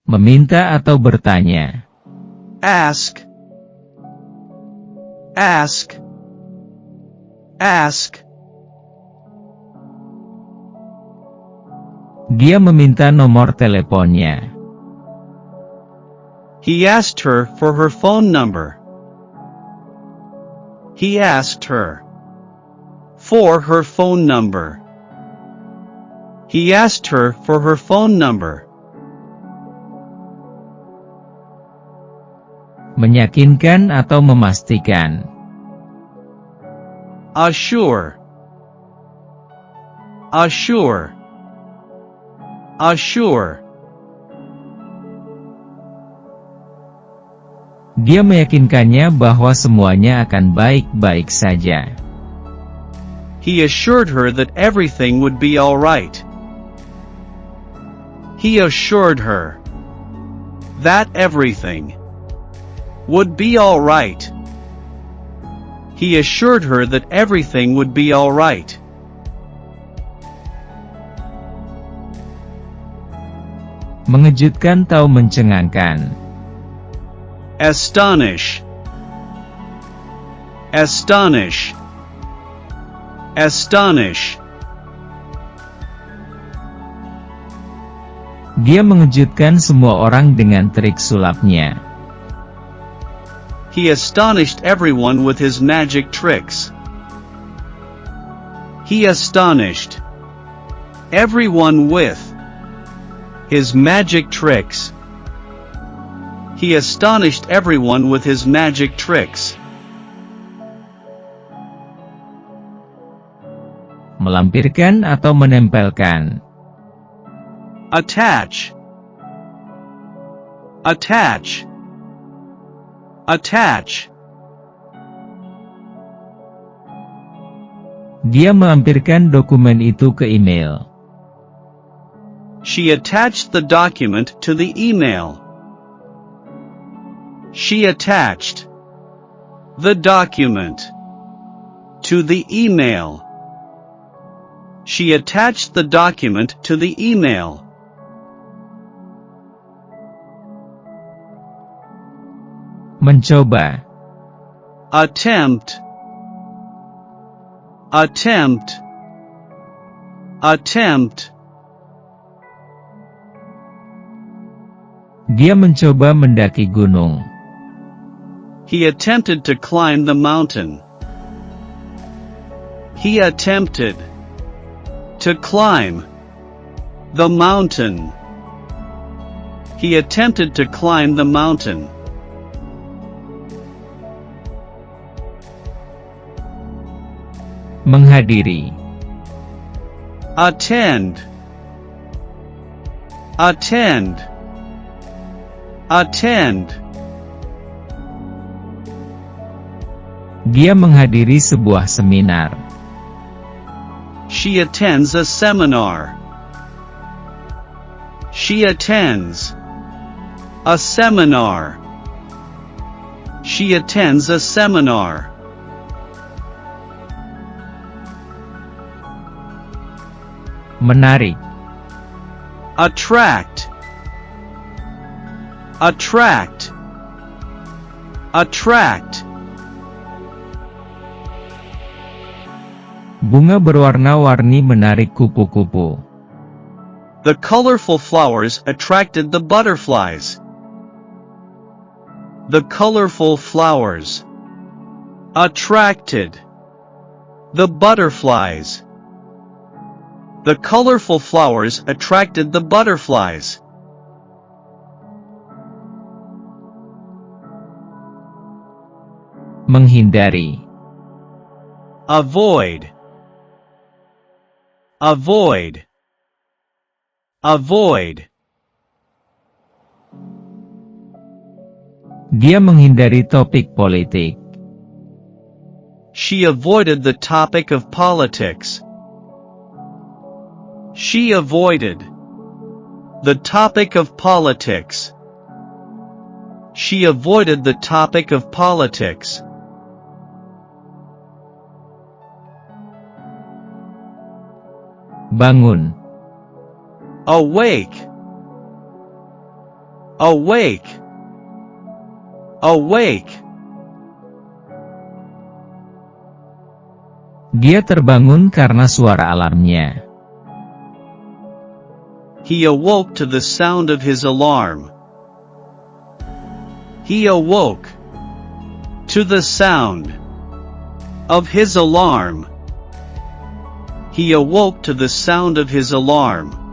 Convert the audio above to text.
Meminta atau bertanya. Ask. Ask. Ask. Dia meminta nomor teleponnya. He asked her for her phone number. He asked her for her phone number. He asked her for her phone number. Meyakinkan atau memastikan. Assure. Assure. Assure. Dia meyakinkannya bahwa semuanya akan baik-baik saja. He assured her that everything would be all right. He assured her that everything would be all right. He assured her that everything would be all right. Mengejutkan atau mencengangkan. Astonish. Astonish. Astonish. Dia mengejutkan semua orang dengan trik sulapnya. He astonished everyone with his magic tricks. He astonished everyone with his magic tricks. He astonished everyone with his magic tricks. Melampirkan atau menempelkan. Attach. Attach. Attach. Dia melampirkan dokumen itu ke email. She attached the document to the email. She attached the document to the email. She attached the document to the email. Mencoba. Attempt. Attempt. Attempt. Dia mencoba mendaki gunung. He attempted to climb the mountain. He attempted to climb the mountain. He attempted to climb the mountain. Menghadiri. Attend. Attend. Attend. Dia menghadiri sebuah seminar. She attends a seminar. She attends a seminar. She attends a seminar. Menarik. Attract. Attract. Attract. Bunga berwarna-warni menarik kupu-kupu. The colorful flowers attracted the butterflies. The colorful flowers attracted the butterflies. The colorful flowers attracted the butterflies. Menghindari. Avoid. Avoid. Avoid. Dia menghindari topik politik. She avoided the topic of politics. She avoided the topic of politics. She avoided the topic of politics. Bangun. Awake. Awake. Awake. Dia terbangun karena suara alarmnya. He awoke to the sound of his alarm. He awoke to the sound of his alarm. He awoke to the sound of his alarm.